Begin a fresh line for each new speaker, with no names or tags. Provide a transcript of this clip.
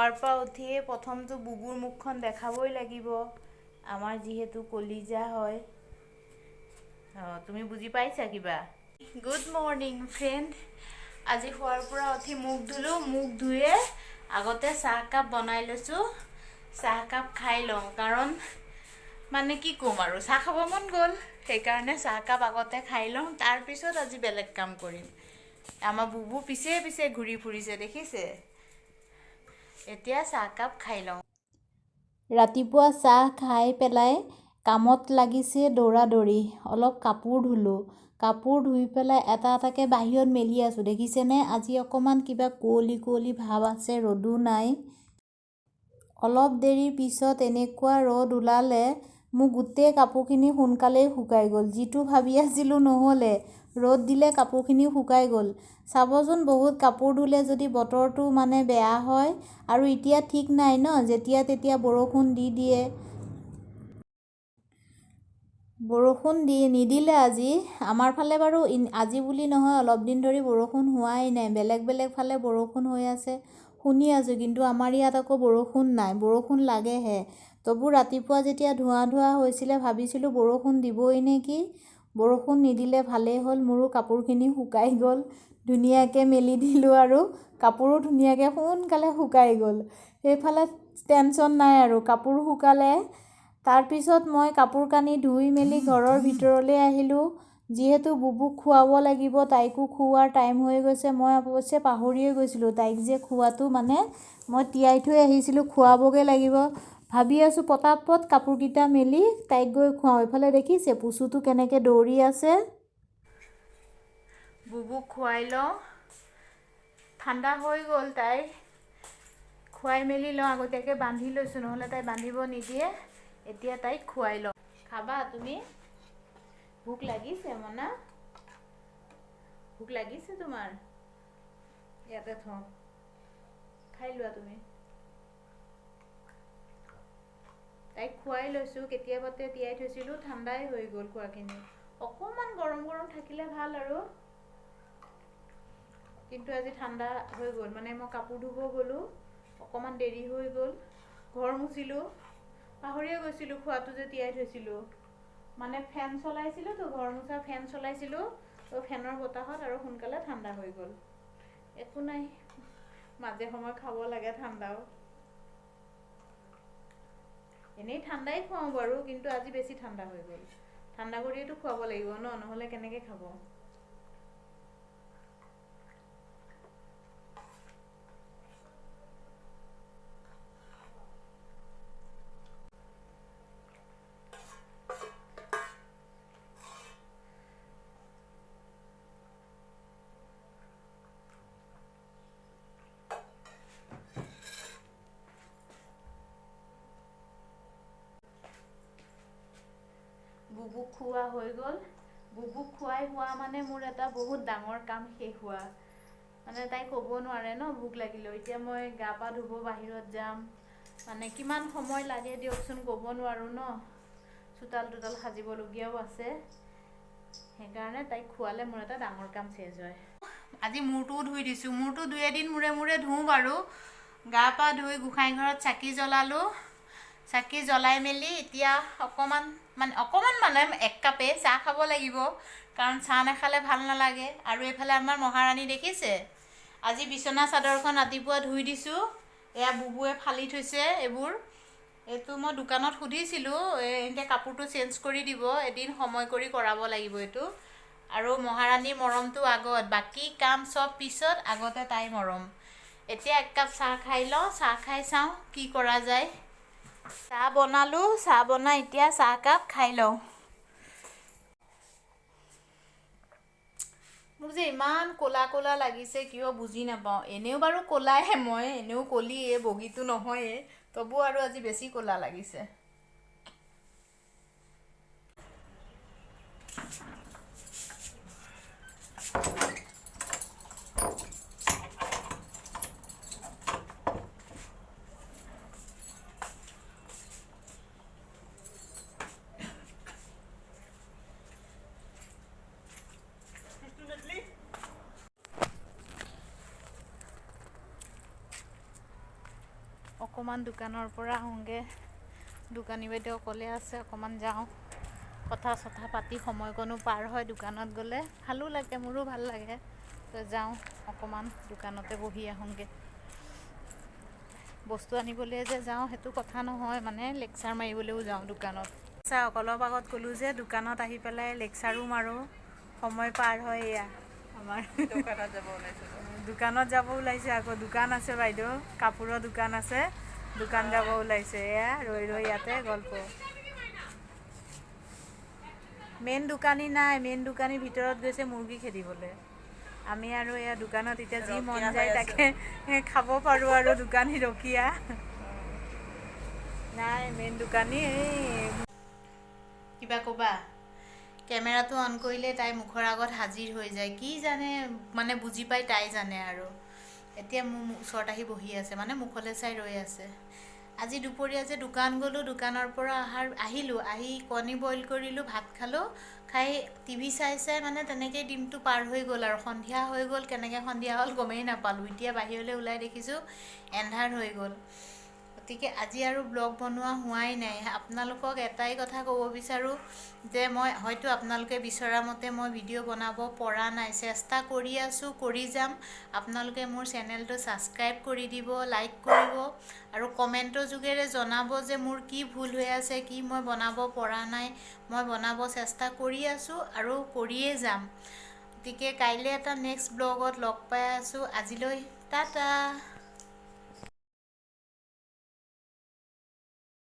শুৱাৰ পৰা উঠিয়ে প্ৰথমটো বুবুৰ মুখখন দেখাবই লাগিব, আমাৰ যিহেতু কলিজা হয়। তুমি বুজি পাইছা কিবা? Good morning friend. আজি শুৱাৰ পৰা উঠি মুখ ধুলোঁ, মুখ ধুয়ে আগতে চাহকাপ বনাই লৈছোঁ। চাহকাপ খাই লওঁ, কাৰণ মানে কি ক'ম আৰু, চাহ খাব মন গ'ল, সেইকাৰণে চাহকাপ আগতে খাই লওঁ, তাৰপিছত আজি বেলেগ কাম কৰিম। আমাৰ বুবু পিছে পিছে ঘূৰি ফুৰিছে দেখিছে। এতিয়া চাহকাপ খাই লওঁ। ৰাতিপুৱা চাহ খাই পেলাই কামত লাগিছে দৌৰা-দৌৰি। অলপ কাপোৰ ধুলোঁ, কাপোৰ ধুই পেলাই এটা এটাকৈ বাহিৰত মেলি আছোঁ। দেখিছেনে, আজি অকণমান কিবা কুঁৱলী কুঁৱলী ভাৱ আছে, ৰ'দো নাই। অলপ দেৰিৰ পিছত এনেকুৱা ৰ'দ ওলালে, মোৰ গোটেই কাপোৰখিনি সোনকালেই শুকাই গ'ল। যিটো ভাবি আছিলোঁ নহ'লে, ৰ'দ দিলে কাপোৰখিনি শুকাই গ'ল। চাবচোন, বহুত কাপোৰ ধুলে যদি বতৰটো মানে বেয়া হয়, আৰু এতিয়া ঠিক নাই ন, যেতিয়া তেতিয়া বৰষুণ দি দিয়ে। বৰষুণ নিদিলে আজি। আমাৰ ফালে বাৰু আজি বুলি নহয়, অলপ দিন ধৰি বৰষুণ হোৱাই নাই। বেলেগ বেলেগ ফালে বৰষুণ হৈ আছে শুনি আছোঁ, কিন্তু আমাৰ ইয়াত আকৌ বৰষুণ নাই। বৰষুণ লাগেহে। তবু ৰাতিপুৱা যেতিয়া ধোঁৱা ধোঁৱা হৈছিলে, ভাবিছিলোঁ বৰষুণ দিবই নেকি। বৰষুণ নিদিলে ভালেই হ'ল, মোৰো কাপোৰখিনি শুকাই গ'ল। ধুনীয়াকৈ মেলি দিলোঁ আৰু কাপোৰো ধুনীয়াকৈ সোনকালে শুকাই গ'ল। সেইফালে টেনশ্যন নাই আৰু, কাপোৰ শুকালে। তাৰপিছত মই কাপোৰ কানি ধুই মেলি ঘৰৰ ভিতৰলৈ আহিলোঁ। যিহেতু বুবুক খুৱাব লাগিব, তাইকো খুওৱাৰ টাইম হৈ গৈছে। মই অৱশ্যে পাহৰিয়ে গৈছিলোঁ, তাইক যে খোৱাটো মানে মই তিয়াই থৈ আহিছিলোঁ, খুৱাবগৈ লাগিব। ভাবি আছোঁ পটাপট কাপোৰকেইটা মেলি তাইক গৈ খুৱাওঁ। এইফালে দেখিছে পুচুটো কেনেকৈ দৌৰি আছে। বুবুক খুৱাই লওঁ, ঠাণ্ডা হৈ গ'ল তাই। খুৱাই মেলি লওঁ, আগতীয়াকৈ বান্ধি লৈছোঁ, নহ'লে তাই বান্ধিব নিদিয়ে। এতিয়া তাইক খুৱাই লওঁ। খাবা তুমি? ভোক লাগিছে মনা? ভোক লাগিছে তোমাৰ? ইয়াতে থওঁ, খাই লোৱা তুমি। তাইক খুৱাই লৈছোঁ, কেতিয়াবাতে তিয়াই থৈছিলোঁ, ঠাণ্ডাই হৈ গ'ল খোৱাখিনি। অকণমান গৰম গৰম থাকিলে ভাল আৰু, কিন্তু আজি ঠাণ্ডা হৈ গ'ল। মানে মই কাপোৰ ধুব গ'লোঁ, অকণমান দেৰি হৈ গ'ল। ঘৰ মুচিলোঁ, পাহৰিয়ে গৈছিলোঁ খোৱাটো যে তিয়াই থৈছিলোঁ। মানে ফেন চলাইছিলোঁ তো, ঘৰ মোচা ফেন চলাইছিলোঁ, তো ফেনৰ বতাহত আৰু সোনকালে ঠাণ্ডা হৈ গ'ল। একো নাই, মাজে সময়ে খাব লাগে ঠাণ্ডাও। এনেই ঠাণ্ডাই খুৱাওঁ বাৰু, কিন্তু আজি বেছি ঠাণ্ডা হৈ গ'ল। ঠাণ্ডা কৰিয়েতো খুৱাব লাগিব ন, নহ'লে কেনেকৈ খাব। বুবুক খুওৱা হৈ গ'ল। বুবুক খুৱাই হোৱা মানে মোৰ এটা বহুত ডাঙৰ কাম শেষ হোৱা। মানে তাই ক'ব নোৱাৰে ন ভোক লাগিলেও। এতিয়া মই গা পা ধুব বাহিৰত যাম, মানে কিমান সময় লাগে দিয়কচোন, ক'ব নোৱাৰোঁ ন। চোতাল তোতাল সাজিবলগীয়াও আছে, সেইকাৰণে তাইক খুৱালে মোৰ এটা ডাঙৰ কাম চেছ হয়। আজি মূৰটোও ধুই দিছোঁ। মূৰটো 2 এদিন মূৰে মূৰে ধুওঁ বাৰু। গা পা ধুই গোঁসাই ঘৰত চাকি জ্বলালোঁ। চাকি জ্বলাই মেলি এতিয়া অকণমান মানে 1 কাপেই চাহ খাব লাগিব, কাৰণ চাহ নাখালে ভাল নালাগে। আৰু এইফালে আমাৰ মহাৰাণী দেখিছে, আজি বিচনা চাদৰখন ৰাতিপুৱা ধুই দিছোঁ। এয়া বুবুৱে ফালি থৈছে এইবোৰ। এইটো মই দোকানত সুধিছিলোঁ, এতিয়া কাপোৰটো চেঞ্জ কৰি দিব, এদিন সময় কৰি কৰাব লাগিব এইটো। আৰু মহাৰাণীৰ মৰমটো আগত, বাকী কাম চব পিছত, আগতে তাই মৰম। এতিয়া 1 কাপ চাহ খাই লওঁ, চাহ খাই চাওঁ কি কৰা যায়। চাহ বনালোঁ, চাহ বনাই এতিয়া চাহকাপ খাই লওঁ। মোক যে ইমান ক'লা ক'লা লাগিছে কিয় বুজি নাপাওঁ। এনেও বাৰু ক'লায়ে, মই এনেও ক'লিয়ে, বগীটো নহয়েই, তবু আৰু আজি বেছি ক'লা লাগিছে। অকণমান দোকানৰ পৰা আহোঁগৈ। দোকানী বাইদেউ অকলে আছে, অকণমান যাওঁ, কথা চথা পাতি সময়কণো পাৰ হয়। দোকানত গ'লে ভালো লাগে, মোৰো ভাল লাগে। তো যাওঁ অকণমান দোকানতে বহি আহোঁগৈ। বস্তু আনিবলৈ যে যাওঁ সেইটো কথা নহয়, মানে লেকচাৰ মাৰিবলৈও যাওঁ দোকানত। অলপ আগত ক'লোঁ যে দোকানত আহি পেলাই লেকচাৰো মাৰোঁ, সময় পাৰ হয়। এয়া আমাৰ দোকানত যাব ওলাইছে আকৌ। দোকান আছে বাইদেউ, কাপোৰৰ দোকান আছে, দোকান যাব ওলাইছে। এয়া ৰৈ ৰৈ ইয়াতে গল্প। মেইন দোকানী নাই, মেইন দোকানী ভিতৰত গৈছে মুৰ্গী খেদিবলৈ। আমি আৰু এয়া দোকানত এতিয়া যি মন যায় তাকে খাব পাৰোঁ আৰু। দোকানী ৰখীয়া নাই, মেইন দোকানী। এই কিবা ক'বা? কেমেৰাটো অন কৰিলে তাই মুখৰ আগত হাজিৰ হৈ যায়। কি জানে, মানে বুজি পাই তাই জানে আৰু। এতিয়া মোৰ ওচৰত আহি বহি আছে, মানে মুখলৈ চাই ৰৈ আছে। আজি দুপৰীয়া যে দোকান গ'লোঁ, দোকানৰ পৰা আহিলোঁ, আহি কণী বইল কৰিলোঁ, ভাত খালোঁ। খাই টিভি চাই চাই মানে তেনেকেই দিনটো পাৰ হৈ গ'ল আৰু। সন্ধিয়া হৈ গ'ল, কেনেকৈ সন্ধিয়া হ'ল গমেই নাপালোঁ। এতিয়া বাহিৰলৈ ওলাই দেখিছোঁ এন্ধাৰ হৈ গ'ল। গতিকে আজি আৰু ব্লগ বনোৱা হোৱাই নাই। আপোনালোকক এটাই কথা ক'ব বিচাৰোঁ যে মই হয়তো আপোনালোকে বিচৰা মতে মই ভিডিঅ' বনাব পৰা নাই। চেষ্টা কৰি আছোঁ, কৰি যাম। আপোনালোকে মোৰ চেনেলটো ছাবস্ক্ৰাইব কৰি দিব, লাইক কৰিব আৰু কমেণ্টৰ যোগেৰে জনাব যে মোৰ কি ভুল হৈ আছে, কি মই বনাব পৰা নাই। মই বনাব চেষ্টা কৰি আছোঁ আৰু কৰিয়ে যাম। গতিকে কাইলৈ এটা নেক্সট ব্লগত লগ পাই আছোঁ। আজিলৈ টাটা।